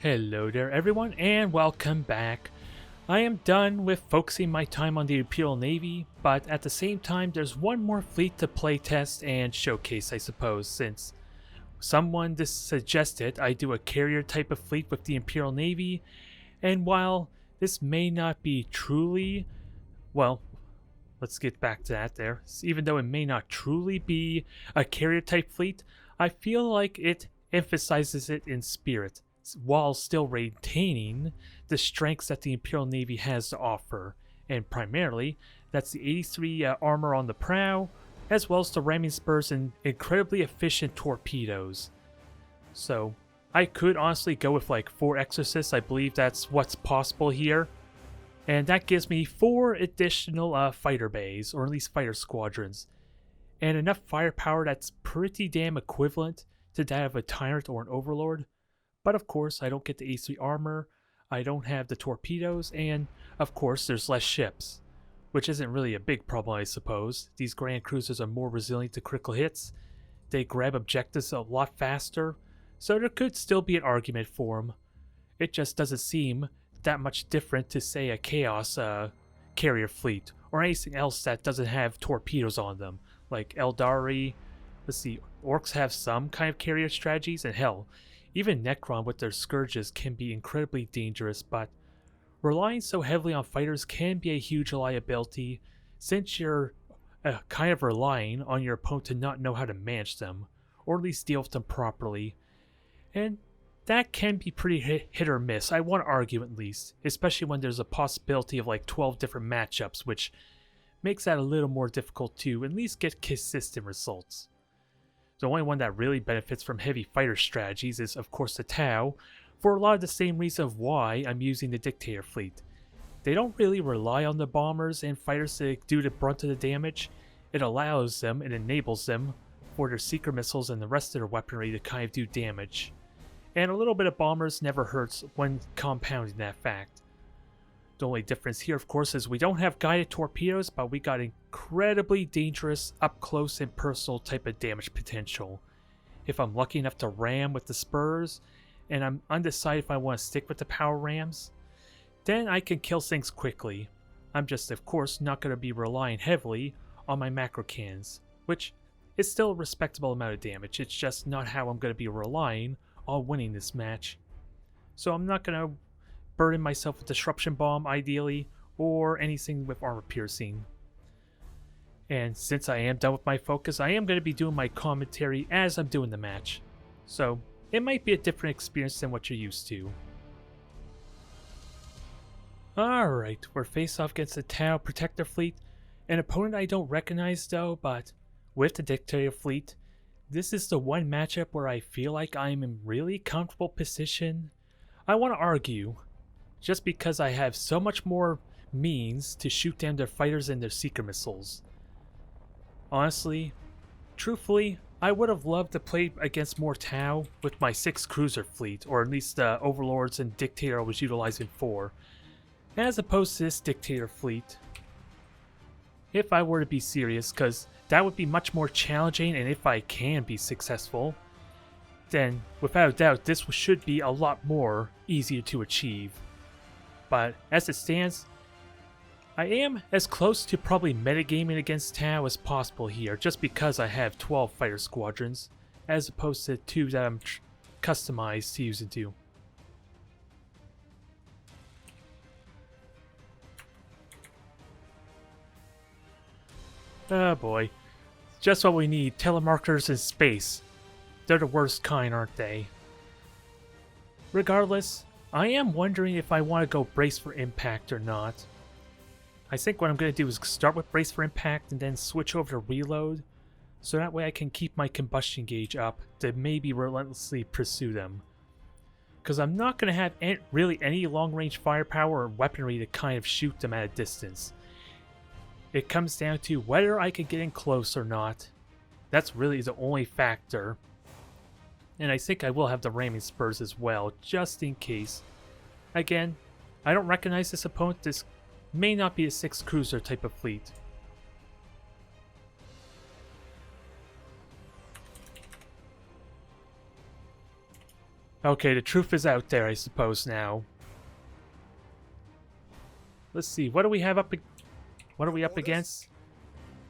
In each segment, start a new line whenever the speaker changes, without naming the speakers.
Hello there everyone and welcome back. I am done with focusing my time on the Imperial Navy, but at the same time there's one more fleet to playtest and showcase I suppose, since someone suggested I do a carrier type of fleet with the Imperial Navy, and while this may not be truly, well, let's get back to that there. Even though it may not truly be a carrier type fleet, I feel like it emphasizes it in spirit, while still retaining the strengths that the Imperial Navy has to offer. And primarily, that's the 83 armor on the prow, as well as the ramming spurs and incredibly efficient torpedoes. So, I could honestly go with like 4 Exorcists. I believe that's what's possible here. And that gives me 4 additional fighter bays, or at least fighter squadrons. And enough firepower that's pretty damn equivalent to that of a Tyrant or an Overlord. But of course, I don't get the AC armor, I don't have the torpedoes, and of course there's less ships. Which isn't really a big problem, I suppose. These Grand Cruisers are more resilient to critical hits, they grab objectives a lot faster, so there could still be an argument for them. It just doesn't seem that much different to say a Chaos carrier fleet, or anything else that doesn't have torpedoes on them, like Eldari. Let's see, Orcs have some kind of carrier strategies, and hell, even Necron with their scourges can be incredibly dangerous, but relying so heavily on fighters can be a huge liability, since you're kind of relying on your opponent to not know how to manage them, or at least deal with them properly. And that can be pretty hit or miss, I want to argue at least, especially when there's a possibility of like 12 different matchups, which makes that a little more difficult to at least get consistent results. The only one that really benefits from heavy fighter strategies is of course the Tau, for a lot of the same reason of why I'm using the Dictator fleet. They don't really rely on the bombers and fighters to do the brunt of the damage. It allows them and enables them for their seeker missiles and the rest of their weaponry to kind of do damage. And a little bit of bombers never hurts when compounding that fact. The only difference here, of course, is we don't have guided torpedoes, but we got incredibly dangerous up-close and personal type of damage potential. If I'm lucky enough to ram with the spurs, and I'm undecided if I want to stick with the power rams, then I can kill things quickly. I'm just, of course, not going to be relying heavily on my macro cannons, which is still a respectable amount of damage. It's just not how I'm going to be relying on winning this match. So I'm not going to burden myself with disruption bomb ideally, or anything with armor piercing. And since I am done with my focus, I am going to be doing my commentary as I'm doing the match, so it might be a different experience than what you're used to. Alright, we're face off against the Tau Protector fleet, an opponent I don't recognize though, but with the Dictator fleet, this is the one matchup where I feel like I'm in really comfortable position. I want to argue, just because I have so much more means to shoot down their fighters and their seeker missiles. Honestly, truthfully, I would have loved to play against more Tau with my 6 cruiser fleet, or at least the Overlords and Dictator I was utilizing for, as opposed to this Dictator fleet. If I were to be serious, because that would be much more challenging, and if I can be successful, then without a doubt this should be a lot more easier to achieve. But as it stands, I am as close to probably metagaming against Tau as possible here, just because I have 12 fighter squadrons, as opposed to 2 that I'm customized to use into. Oh boy, just what we need, telemarketers in space. They're the worst kind, aren't they? Regardless, I am wondering if I want to go brace for impact or not. I think what I'm going to do is start with brace for impact and then switch over to reload, so that way I can keep my combustion gauge up to maybe relentlessly pursue them. Because I'm not going to have really any long range firepower or weaponry to kind of shoot them at a distance. It comes down to whether I can get in close or not. That's really the only factor. And I think I will have the ramming spurs as well, just in case. Again, I don't recognize this opponent. This may not be a 6 cruiser type of fleet. Okay, the truth is out there, I suppose, now. Let's see, what do we have up? What are we up against?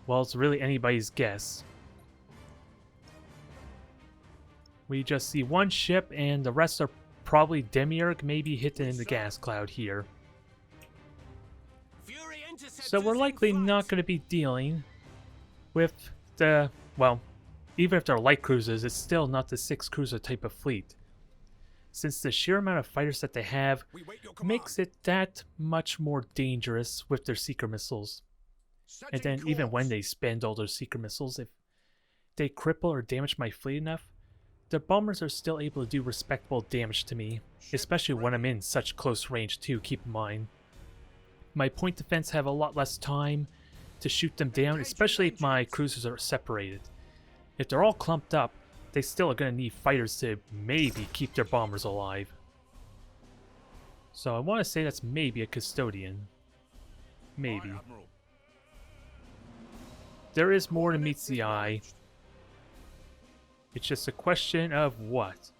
Well, it's really anybody's guess. We just see one ship, and the rest are probably Demiurge, maybe hidden in the gas cloud here. So we're likely not going to be dealing with the, well, even if they're light cruisers, it's still not the 6-cruiser type of fleet. Since the sheer amount of fighters that they have makes it that much more dangerous with their seeker missiles. And then even when they spend all their seeker missiles, if they cripple or damage my fleet enough, the bombers are still able to do respectable damage to me, especially when I'm in such close range too, keep in mind. My point defense have a lot less time to shoot them down, especially if my cruisers are separated. If they're all clumped up, they still are going to need fighters to maybe keep their bombers alive. So I want to say that's maybe a custodian. Maybe. There is more than meets the eye. It's just a question of what.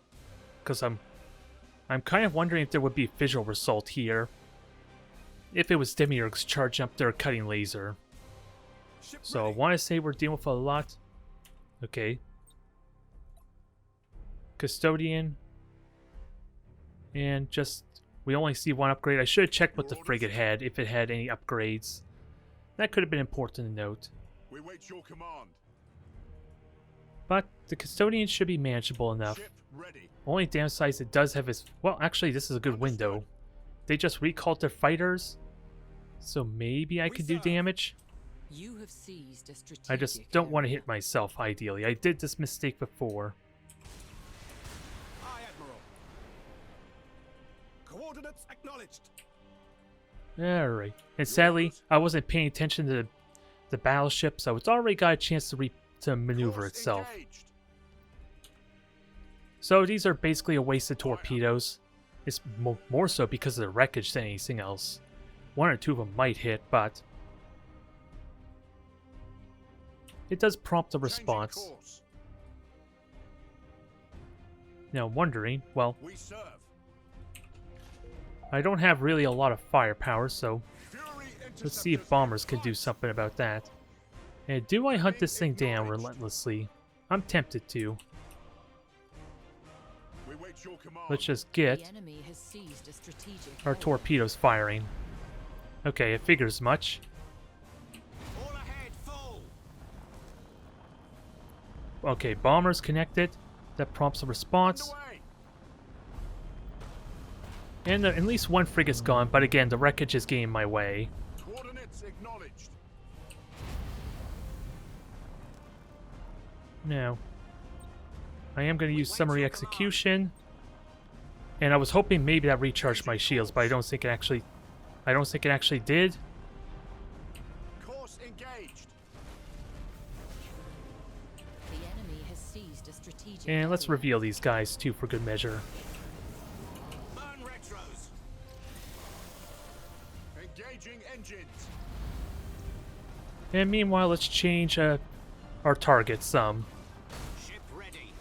Because I'm kind of wondering if there would be a visual result here. If it was Demiurges charging up their cutting laser. So I want to say we're dealing with a lot. Okay. Custodian. And just, we only see one upgrade. I should have checked what the frigate had, if it had any upgrades. That could have been important to note.
We wait your command.
But the custodian should be manageable enough. Only downside is it does have its... Well, actually, this is a good window. They just recalled their fighters. So maybe I could do damage.
You have seized a strategic
I just don't want to hit myself, ideally. I did this mistake before.
Aye, Admiral. Coordinates acknowledged.
Alright. And sadly, I wasn't paying attention to the battleship, so it's already got a chance to maneuver itself. So these are basically a waste of torpedoes. It's more so because of the wreckage than anything else. One or two of them might hit, but it does prompt a response. Now I'm wondering, well, I don't have really a lot of firepower, so let's see if bombers can do something about that. And do I hunt this thing down relentlessly? I'm tempted to. Let's just get our torpedoes firing. Okay, it figures much. Okay, bombers connected. That prompts a response. And at least one frigate's gone, but again, the wreckage is getting in my way. Now, I am going to use summary execution, and I was hoping maybe that recharged my shields, but I don't think it actually did.
Course engaged.
The enemy has seized a strategic
And let's reveal these guys too, for good measure.
Burn retros. Engaging engines.
And meanwhile, let's change our target some.
Ship ready.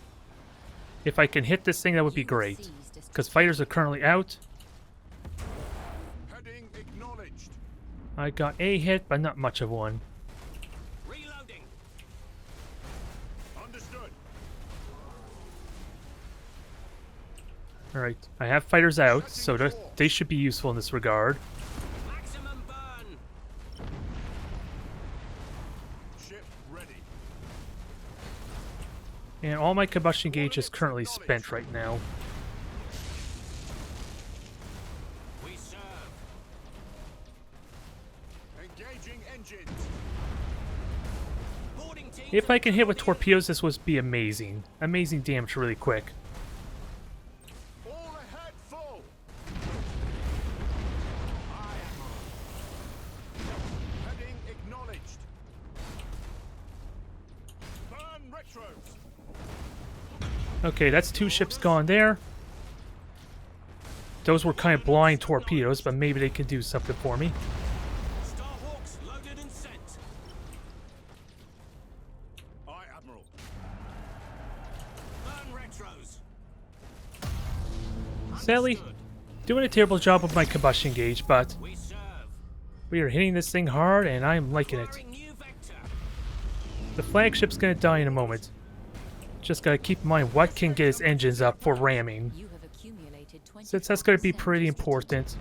If I can hit this thing, that would be great. Because fighters are currently out.
Heading acknowledged.
I got a hit, but not much of one.
Reloading. Understood.
Alright, I have fighters out, so they should be useful in this regard.
Maximum burn. Ship ready.
And all my combustion gauge is currently spent right now.
We serve. Engaging engines. Boarding team.
If I can hit with torpedoes, this would be amazing. Amazing damage really quick.
All ahead full. Aye, Admiral. Heading acknowledged. Burn retros.
Okay, that's 2 ships gone there. Those were kind of blind torpedoes, but maybe they can do something for me.
Starhawks loaded and sent. Aye, Admiral. Burn retros.
Sadly, doing a terrible job with my combustion gauge, but
We serve.
we are hitting this thing hard and I'm liking it.
Firing new vector.
The flagship's gonna die in a moment. Just gotta keep in mind what can get its engines up for ramming,
You have accumulated 20
since that's gonna be pretty important.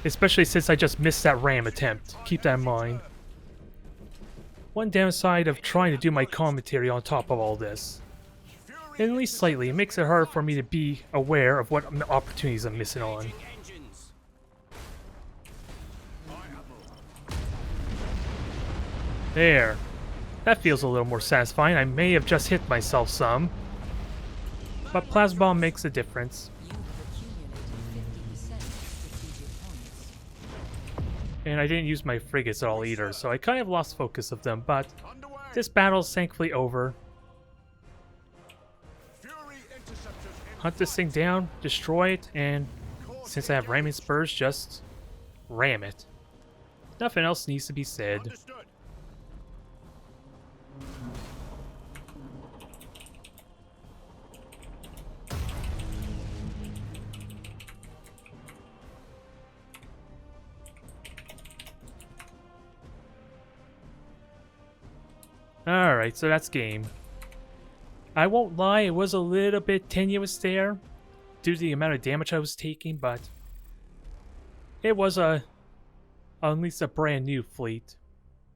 Especially since I just missed that ram attempt. Keep that in mind. One downside of trying to do my commentary on top of all this, and at least slightly, it makes it hard for me to be aware of what opportunities I'm missing on.
Engines.
There. That feels a little more satisfying. I may have just hit myself some, but Plasma Bomb makes a difference.
You have accumulated 50% strategic points.
And I didn't use my frigates at all either, so I kind of lost focus of them, but
Underway.
this battle's thankfully over.
Fury interceptors in
Hunt this thing down, destroy it, and since I have ramming spurs, just ram it. Nothing else needs to be said.
Understood.
Alright, so that's game. I won't lie, it was a little bit tenuous there due to the amount of damage I was taking, but it was at least a brand new fleet.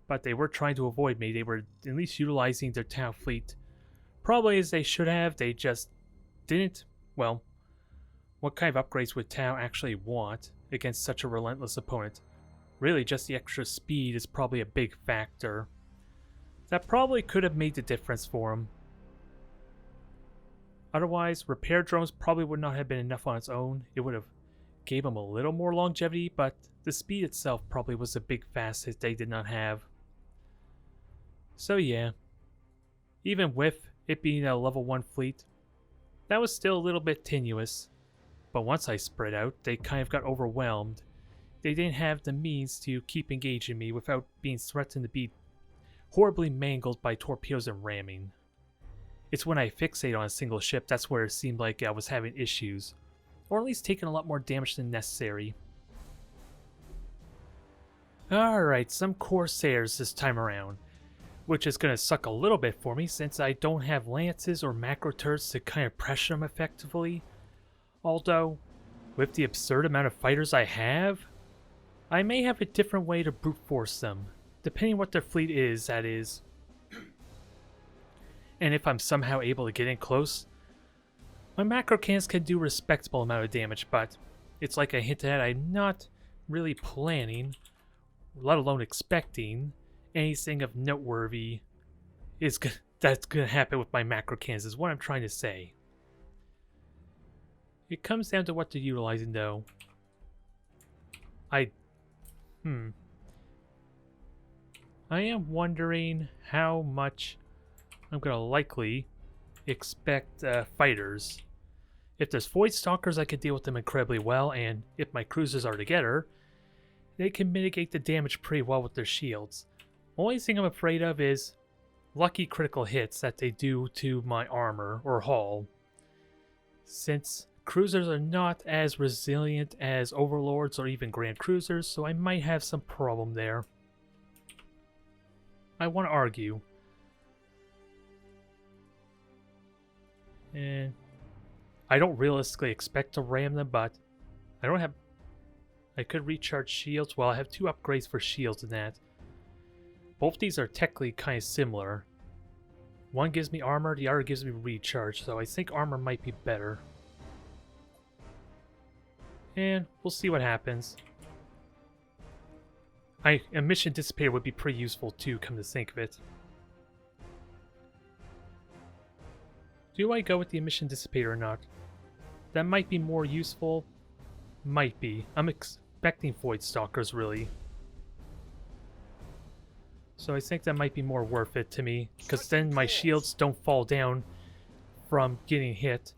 But they were trying to avoid me. They were at least utilizing their Tau fleet. Probably as they should have, they just didn't. Well, what kind of upgrades would Tau actually want against such a relentless opponent? Really, just the extra speed is probably a big factor. That probably could have made the difference for him. Otherwise, repair drones probably would not have been enough on its own. It would have gave him a little more longevity, but the speed itself probably was a big facet they did not have. So yeah, even with it being a level 1 fleet, that was still a little bit tenuous. But once I spread out, they kind of got overwhelmed. They didn't have the means to keep engaging me without being threatened to be horribly mangled by torpedoes and ramming. It's when I fixate on a single ship that's where it seemed like I was having issues, or at least taking a lot more damage than necessary. Alright, some Corsairs this time around, which is going to suck a little bit for me since I don't have lances or macro turrets to kind of pressure them effectively. Although, with the absurd amount of fighters I have, I may have a different way to brute force them, depending what their fleet is, that is. And if I'm somehow able to get in close, my macro cannons can do a respectable amount of damage, but it's like I hinted at, I'm not really planning, let alone expecting, anything of noteworthy that's going to happen with my macro cannons, is what I'm trying to say. It comes down to what they're utilizing, though. I am wondering how much I'm going to likely expect fighters. If there's Void Stalkers, I could deal with them incredibly well, and if my cruisers are together, they can mitigate the damage pretty well with their shields. Only thing I'm afraid of is lucky critical hits that they do to my armor or hull. Since cruisers are not as resilient as overlords or even grand cruisers, so I might have some problem there. I want to argue. And I don't realistically expect to ram them, but I could recharge shields. Well, I have 2 upgrades for shields in that. Both these are technically kind of similar. One gives me armor, the other gives me recharge, so I think armor might be better. And we'll see what happens. A mission dissipator would be pretty useful too, come to think of it. Do I go with the emission dissipator or not? That might be more useful. Might be. I'm expecting Void Stalkers, really. So I think that might be more worth it to me, because then my shields don't fall down from getting hit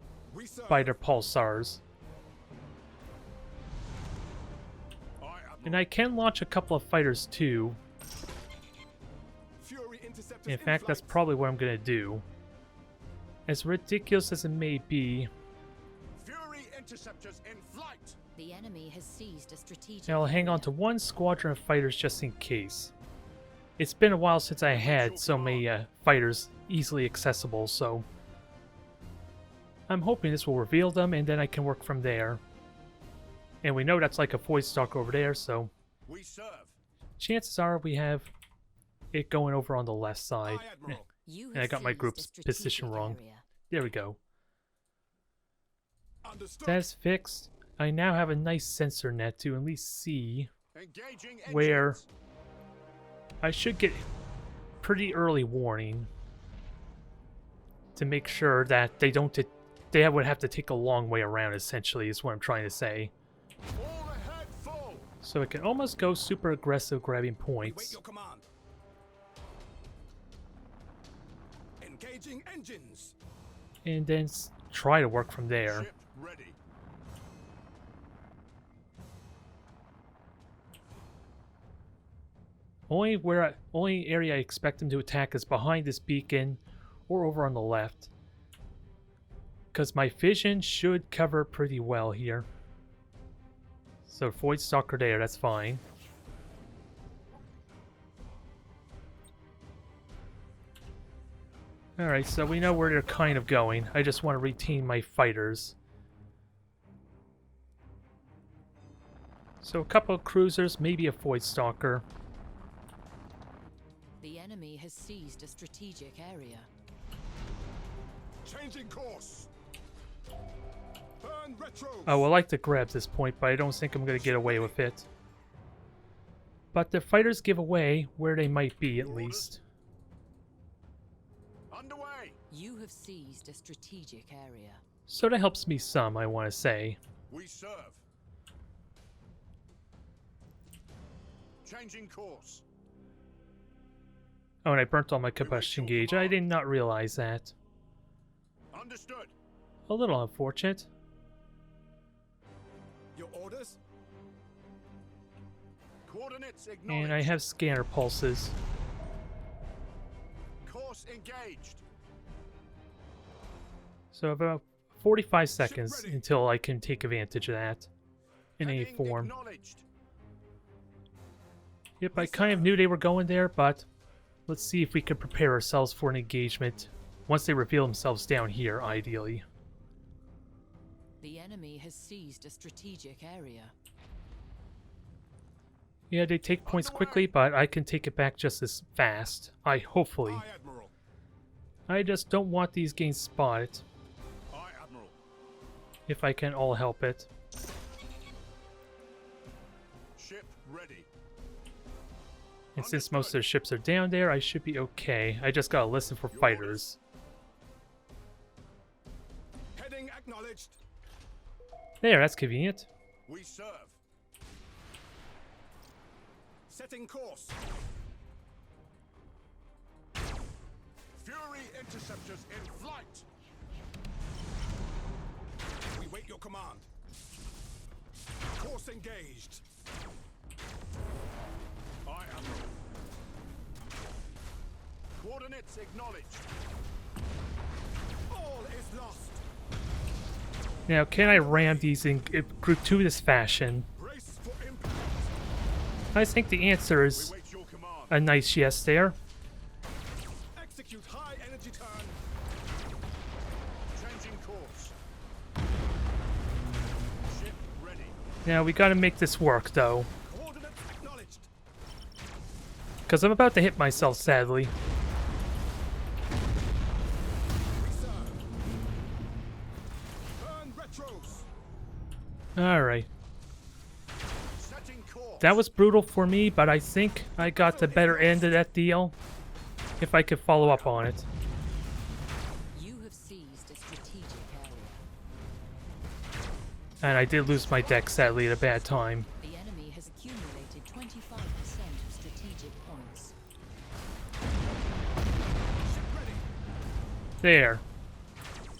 by their pulsars. And I can launch a couple of fighters too. In fact, that's probably what I'm going to do. As ridiculous as it may be,
interceptors in flight.
The enemy has seized a strategic
And I'll hang on
area.
to one squadron of fighters just in case. It's been a while since I had so many fighters easily accessible, so I'm hoping this will reveal them, and then I can work from there. And we know that's like a void stalk over there, so
We serve.
chances are we have it going over on the left side.
Aye, Admiral.
You
And I
have
got my
seized a
group's position
strategic
wrong.
area.
There we go.
Understood.
That's fixed. I now have a nice sensor net to at least see
Engaging
where
engines.
I should get pretty early warning to make sure that they don't they would have to take a long way around, essentially, is what I'm trying to say.
All ahead, full.
So it can almost go super aggressive grabbing
We wait
points.
your command. Engaging engines.
And then try to work from there.
Ship ready.
Only area I expect them to attack is behind this beacon or over on the left. Because my vision should cover pretty well here. So Void Stalker there, that's fine. Alright, so we know where they're kind of going. I just want to retain my fighters. So a couple of cruisers, maybe a Void Stalker.
The enemy has seized a strategic area.
Changing course. Burn retros.
I would like to grab this point, but I don't think I'm going to get away with it. But the fighters give away where they might be, at least.
Underway.
You have seized a strategic area.
So that helps me some, I want to say.
We serve. Changing course.
Oh, and I burnt all my combustion gauge. I did not realize that.
Understood.
A little unfortunate.
Your orders? Coordinates acknowledged.
And I have scanner pulses.
Course engaged.
So about 45
Ship
seconds
ready.
until I can take advantage of that. In any
Heading
form.
Acknowledged.
Yep, I kind of knew they were going there, but let's see if we can prepare ourselves for an engagement once they reveal themselves down here, ideally.
The enemy has seized a strategic area.
Yeah, they take points quickly, but I can take it back just as fast. Hopefully.
Aye, Admiral.
I just don't want these gains spotted,
Aye, Admiral.
if I can all help it.
Ship ready.
And since most of their ships are down there, I should be okay. I just gotta listen for fighters.
Heading acknowledged.
There, that's convenient.
We serve. Setting course. Fury interceptors in flight. We wait your command. Course engaged. Aye, Admiral. Coordinates acknowledged. All is lost.
Now, can I ram these in gratuitous fashion?
Brace for impact.
I think the answer
We
is
wait your command.
a nice yes there.
Execute high energy turn. Changing course. Ship ready.
Now, we gotta make this work, though.
Coordinates acknowledged.
Because I'm about to hit myself, sadly.
We serve. Burn retros.
Alright.
Setting course.
That was brutal for me, but I think I got the better end of that deal. If I could follow up on it.
You have seized a strategic area.
And I did lose my deck, sadly, at a bad time.
The enemy has accumulated 25% of strategic points.
Ship ready.
There.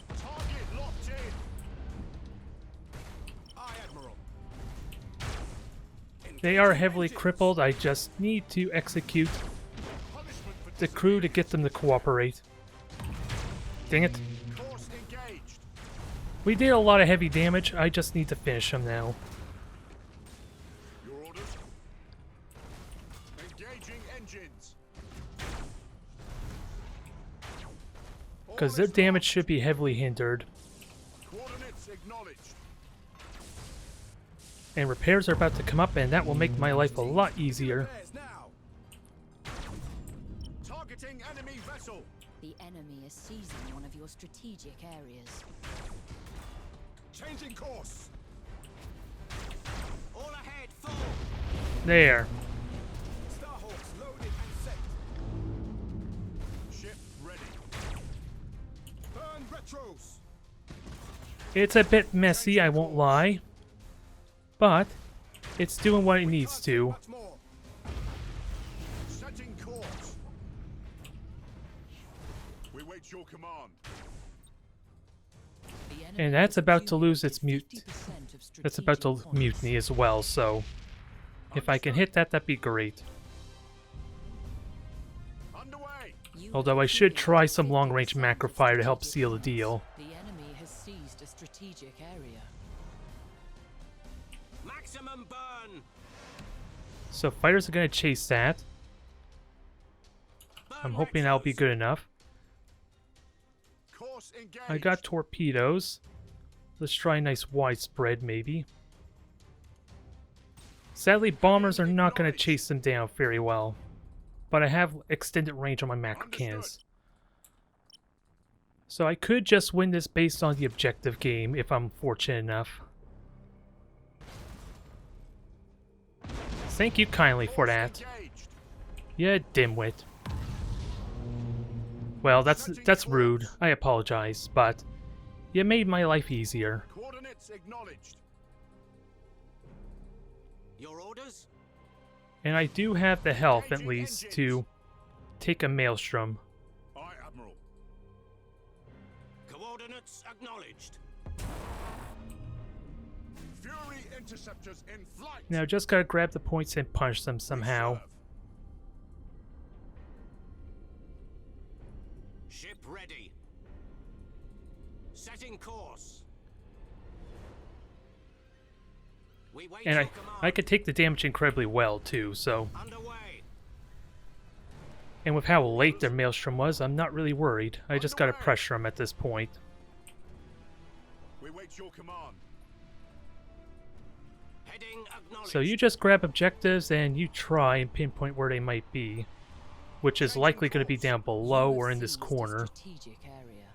Target locked in. Aye, Admiral.
They are heavily crippled. I just need to execute
Punishment for
the crew to get them to cooperate. Dang it.
course engaged.
We did a lot of heavy damage. I just need to finish him now.
Your orders? Engaging engines.
Because their damage should be heavily hindered.
Coordinates acknowledged.
And repairs are about to come up, and that will make my life a lot easier.
Repairs now. Targeting enemy vessel.
The enemy is seizing one of your strategic areas.
Changing course.
All ahead, full.
There.
Starhawks loaded and set. Ship ready. Burn retros.
It's a bit messy, I won't lie. But it's doing what it needs to.
Much more. Setting course. We wait your command.
The enemy
And that's
has
about to lose its
accumulated
mute.
50% of
That's about to
strategic
mutiny
points.
as well, so if I can hit that, that'd be great.
Underway.
You
Although I
have
should try some
accumulated
long-range
50% of
macro fire to help
strategic
seal the
points.
deal.
The enemy has seized a strategic area.
Maximum burn.
So fighters are going to chase that. I'm hoping that'll be good enough.
Course engaged.
I got torpedoes. Let's try a nice widespread, maybe. Sadly, bombers are not going to chase them down very well. But I have extended range on my macro cannons. So I could just win this based on the objective game if I'm fortunate enough. Thank you kindly for that.
Engaged.
Yeah, dimwit. Well, that's rude. I apologize, but you made my life easier.
Coordinates acknowledged.
Your orders?
And I do have the health, at least, to take a maelstrom.
Aye, Admiral.
Coordinates acknowledged.
Fury interceptors in flight.
Now, just gotta grab the points and punch them somehow.
Serve.
Ship ready. Setting course. We wait
And
your
I
command.
could take the damage incredibly well, too, so...
Underway.
And with how late their maelstrom was, I'm not really worried. I just gotta pressure them at this point.
We wait your command.
Heading acknowledged.
So you just grab objectives and you try and pinpoint where they might be. Which is likely going to be down below or in this corner.
Strategic area.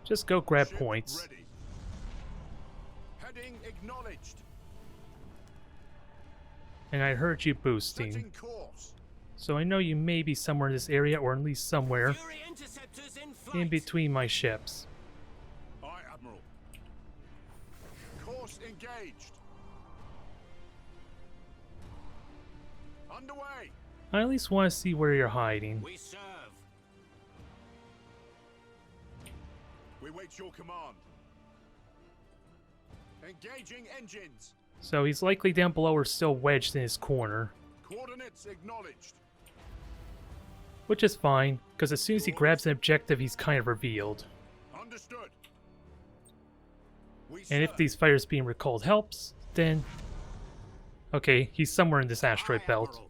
Just go grab
Ship
points.
ready. Heading acknowledged.
And I heard you boosting.
Setting course.
So I know you may be somewhere in this area, or at least somewhere
Fury interceptors in flight.
in between my ships.
Aye, Admiral. Course engaged. Underway.
I at least want to see where you're hiding.
We serve.
We wait your command. Engaging engines.
So he's likely down below or still wedged in his corner.
Coordinates acknowledged.
Which is fine, because as soon as he grabs an objective, he's kind of revealed.
Understood. We
And if
serve.
these fighters being recalled helps, then... Okay, he's somewhere in this asteroid
Aye,
belt.
Admiral.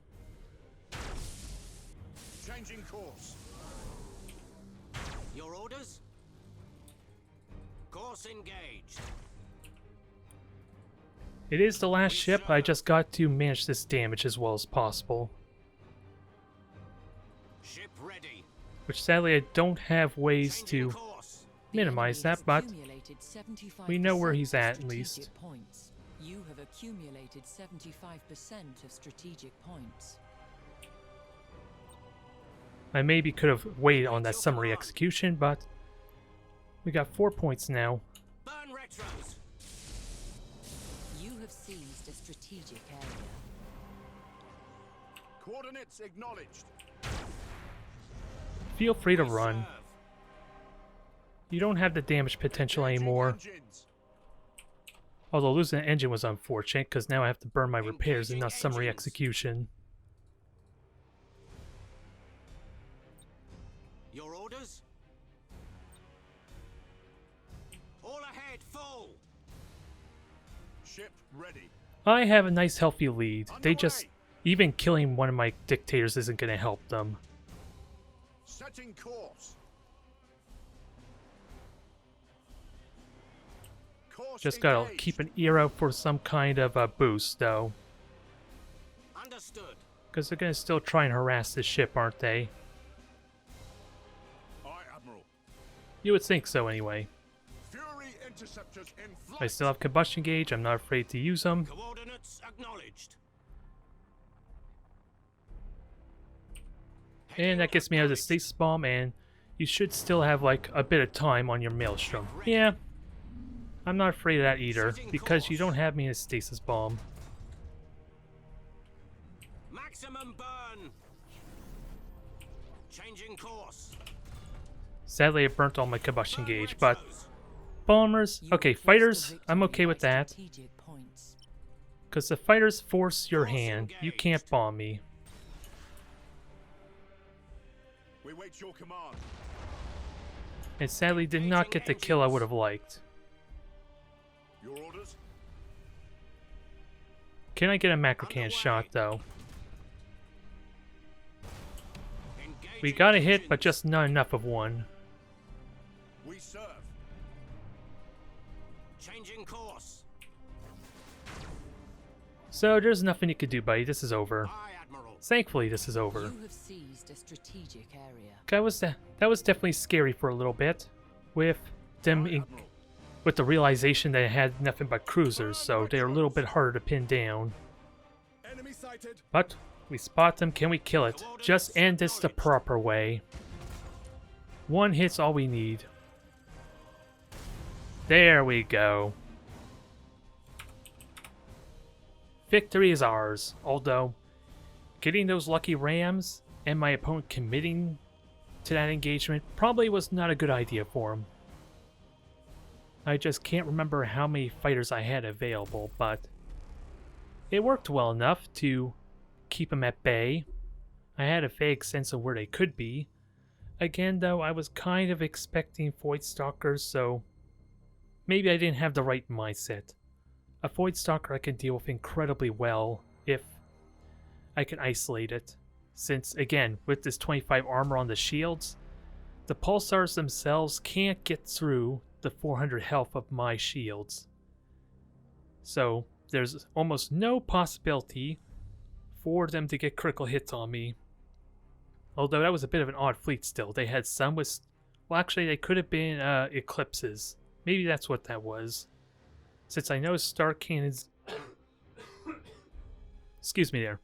Changing course.
Your orders? Course engaged.
It is the last ship, I just got to manage this damage as well as possible.
Ship ready.
Which sadly I don't have ways
Changing
to
course.
The
minimize
enemy
that,
has
but
accumulated 75%
we know where he's
of
at
strategic
least.
Points. You have accumulated 75% of strategic points.
I maybe could have waited on that summary execution, but we got 4 points now.
Burn retros.
You have seized a strategic area.
Coordinates acknowledged.
Feel free to
We
run.
serve.
You don't have the damage potential
Engaging
anymore.
engines.
Although losing an engine was unfortunate, because now I have to burn my repairs and not
Engaging
summary
engines.
execution.
Your orders?
Ship ready.
I have a nice healthy lead. They
Underway.
just... Even killing one of my dictators isn't going to help them.
Setting course. Course
Just gotta
engaged.
keep an ear out for some kind of a boost, though.
Understood.
Because they're going to still try and harass this ship, aren't they?
Aye, Admiral.
You would think so, anyway.
Fury interceptors in flight.
I still have combustion gauge. I'm not afraid to use them.
Coordinates acknowledged.
And that gets me out of the stasis bomb, and you should still have, like, a bit of time on your maelstrom. Yeah. I'm not afraid of that either, because you don't have me in a stasis bomb.
Maximum burn. Changing course.
Sadly, I burnt all my combustion
Burn
gauge, but...
retros.
Bombers,
You
okay,
have lost
fighters,
the
I'm
victory
okay with
by
that.
strategic points.
Because the fighters force your
Force
hand. You
engaged.
can't bomb me.
We wait your command.
And sadly did not get the kill I would have liked.
Your orders.
Can I get a macro can shot, though? We
Engaging
got a hit, but
engines.
just not enough of one.
We serve.
Changing course.
So there's nothing you could do, buddy. This is over.
Aye, Admiral.
Thankfully, this is over.
You have seized a strategic area.
That was definitely scary for a little bit, with them
Aye, Admiral.
with the realization they had nothing but cruisers, so they're a little bit harder to pin down.
Enemy sighted.
But we spot them. Can we kill it? Just end this the proper way. One hit's all we need. There we go. Victory is ours, although getting those lucky rams and my opponent committing to that engagement probably was not a good idea for him. I just can't remember how many fighters I had available, but it worked well enough to keep them at bay. I had a vague sense of where they could be. Again, though, I was kind of expecting Void Stalkers, so maybe I didn't have the right mindset. A Void Stalker I can deal with incredibly well if I can isolate it. Since, again, with this 25 armor on the shields, the pulsars themselves can't get through the 400 health of my shields. So, there's almost no possibility for them to get critical hits on me. Although that was a bit of an odd fleet still. They had some with... Well, actually, they could have been eclipses. Maybe that's what that was. Since I know star cannons... Excuse me there.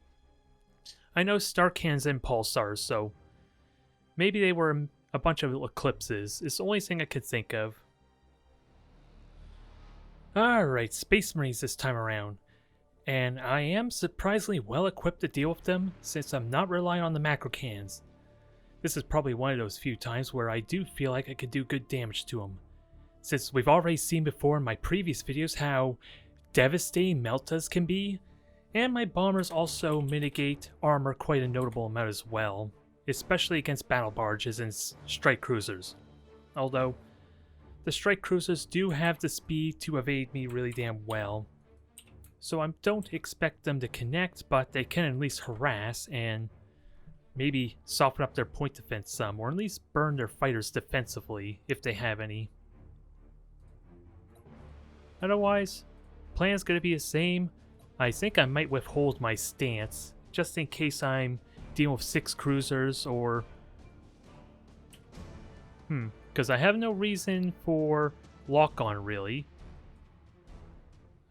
I know star cannons and pulsars, so... Maybe they were a bunch of eclipses. It's the only thing I could think of. Alright, Space Marines this time around. And I am surprisingly well equipped to deal with them, since I'm not relying on the macro cannons. This is probably one of those few times where I do feel like I could do good damage to them. Since we've already seen before in my previous videos how devastating Meltas can be, and my bombers also mitigate armor quite a notable amount as well, especially against battle barges and strike cruisers. Although, the strike cruisers do have the speed to evade me really damn well. So I don't expect them to connect, but they can at least harass and maybe soften up their point defense some, or at least burn their fighters defensively if they have any. Otherwise, plan's gonna be the same. I think I might withhold my stance, just in case I'm dealing with 6 cruisers or... because I have no reason for lock-on really.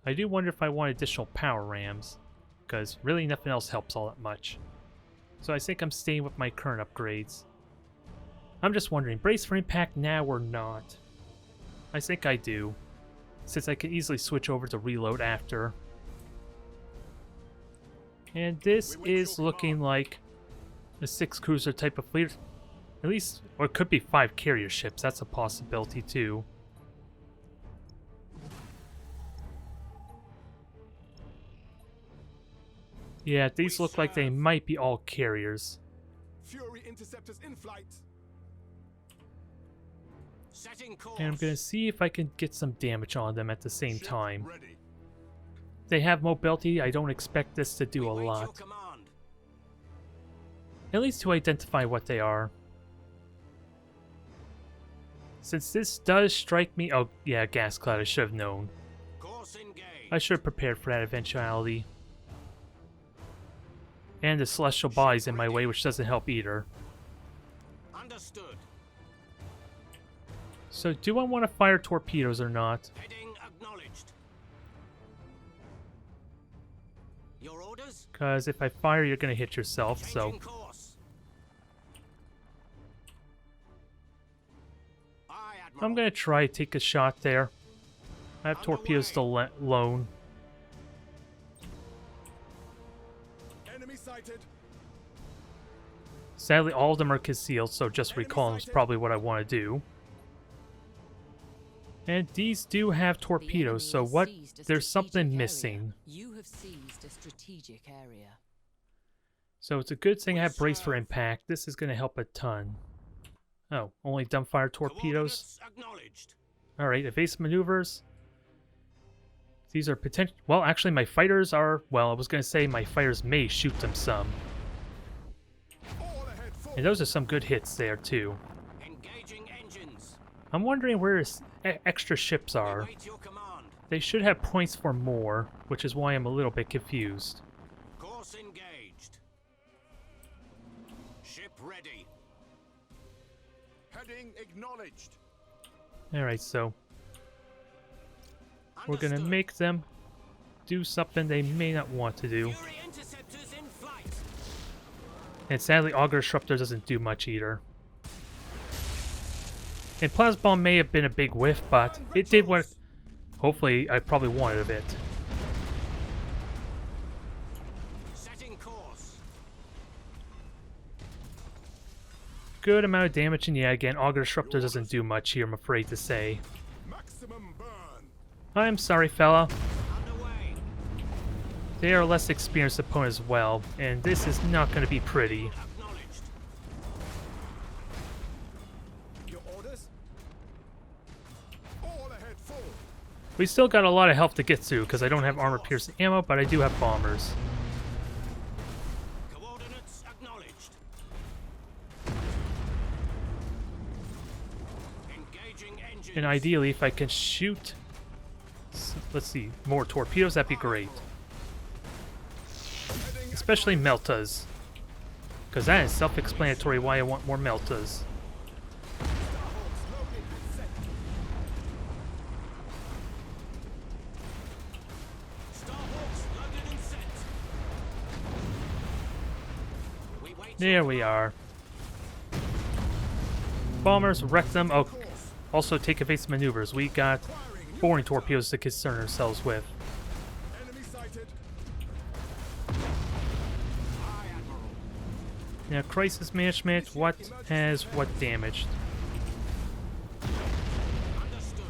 I do wonder if I want additional power rams, because really nothing else helps all that much. So I think I'm staying with my current upgrades. I'm just wondering, brace for impact now or not? I think I do, since I can easily switch over to reload after. And this is looking like a 6 cruiser type of fleet. At least, or it could be 5 carrier ships, that's a possibility too. Yeah, these look like they might be all carriers.
Fury interceptors in flight.
Setting course.
And I'm gonna see if I can get some damage on them at the same
Ship
time.
ready.
they have mobility, I don't expect this to do a
Await your
lot.
command.
At least to identify what they are. Since this does strike me... Oh, yeah, gas cloud, I should have known.
Course engaged.
I should have prepared for that eventuality. And the celestial body's in my way, which doesn't help either.
Understood.
So do I want to fire torpedoes or not?
Heading acknowledged. Your orders?
Because if I fire, you're going to hit yourself, so...
Changing course. Aye, Admiral.
I'm going to try to take a shot there. I have torpedoes to loan.
Enemy sighted.
Sadly, all of them are concealed, so just recall them is probably what I want to do. And these do have torpedoes, so what? There's something missing.
You have seized a strategic area.
So it's a good thing I have brace for impact. This is going to help a ton. Oh, only dumbfire torpedoes.
Coordinates acknowledged.
Alright, evasive maneuvers. These are potential... Well, actually, my fighters are... Well, I was going to say my fighters may shoot them some.
All ahead forward.
And those are some good hits there, too.
Engaging engines.
I'm wondering where extra ships are.
Await your command.
They should have points for more, which is why I'm a little bit confused.
Course engaged. Ship ready.
Heading acknowledged.
Alright, so we're gonna
Understood.
make them do something they may not want to do.
Fury interceptors in flight.
And sadly, Auger Disruptor doesn't do much either. And Plasma Bomb may have been a big whiff, but it did what hopefully I probably wanted of it.
Setting course.
Good amount of damage, and yeah, again, Auger Disruptor doesn't do much here, I'm afraid to say.
Maximum burn.
I'm sorry, fella.
Underway.
They are a less experienced opponent as well, and this is not going to be pretty.
Acknowledged.
Your orders? All ahead forward.
We still got a lot of health to get through, because I don't have armor-piercing ammo, but I do have bombers.
Coordinates acknowledged. Engaging engines.
And ideally, if I can shoot... Let's see, more torpedoes, that'd be great.
Heading
Especially Meltas. Because that is self-explanatory why I want more Meltas.
Starhawks loaded and set.
Starhawks loaded and set. We wait.
There we are. Bombers, wreck them. Oh, also take evasive maneuvers. We got boring torpedoes to concern ourselves with.
Enemy sighted.
Aye, Admiral.
Now, crisis management, what has what damaged?
Understood.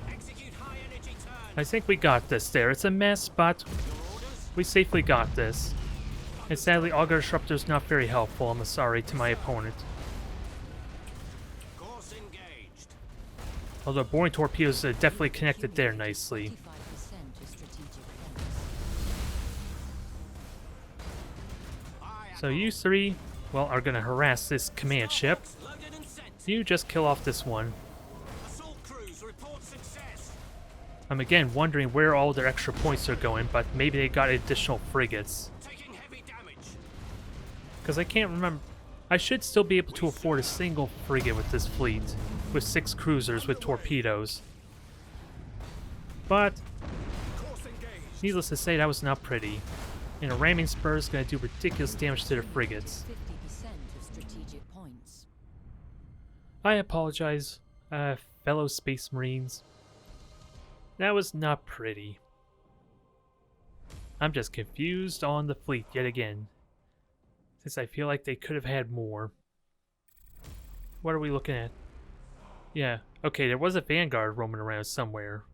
Execute high energy turn.
I think we got this there. It's a mess, but
Your orders?
we safely got this. And sadly, Auger Disruptor's not very helpful, I'm sorry, to my opponent.
Course engaged.
Although boring torpedoes are definitely connected there nicely.
55% to strategic points.
Aye,
So you three, well, are gonna harass this command ship.
Starhawks loaded and set.
You just kill off this one.
Assault crews report success.
I'm again wondering where all their extra points are going, but maybe they got additional frigates.
Taking heavy damage.
Because I can't remember. I should still be able to afford a single frigate with this fleet, with 6 cruisers with torpedoes. But,
Course engaged.
needless to say, that was not pretty. And a ramming spur is going to do ridiculous damage to their frigates.
50% of strategic points.
I apologize, fellow Space Marines. That was not pretty. I'm just confused on the fleet yet again, since I feel like they could have had more. What are we looking at? Yeah, okay, there was a Vanguard roaming around somewhere.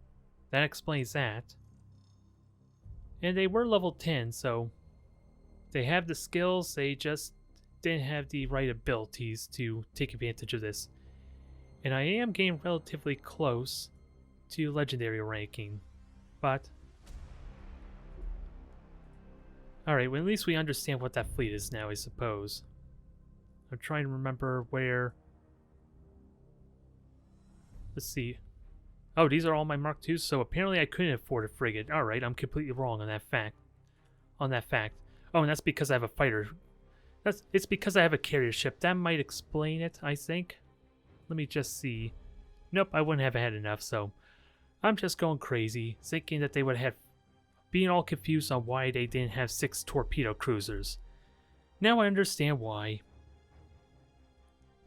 That explains that. And they were level 10, so they have the skills, they just didn't have the right abilities to take advantage of this. And I am getting relatively close to legendary ranking, but... Alright, well at least we understand what that fleet is now, I suppose. I'm trying to remember where... Let's see. Oh, these are all my Mark IIs, so apparently I couldn't afford a frigate. Alright, I'm completely wrong on that fact. Oh, and that's because I have a fighter. It's because I have a carrier ship. That might explain it, I think. Let me just see. Nope, I wouldn't have had enough, so... I'm just going crazy, thinking that they would have... Being all confused on why they didn't have 6 torpedo cruisers. Now I understand why.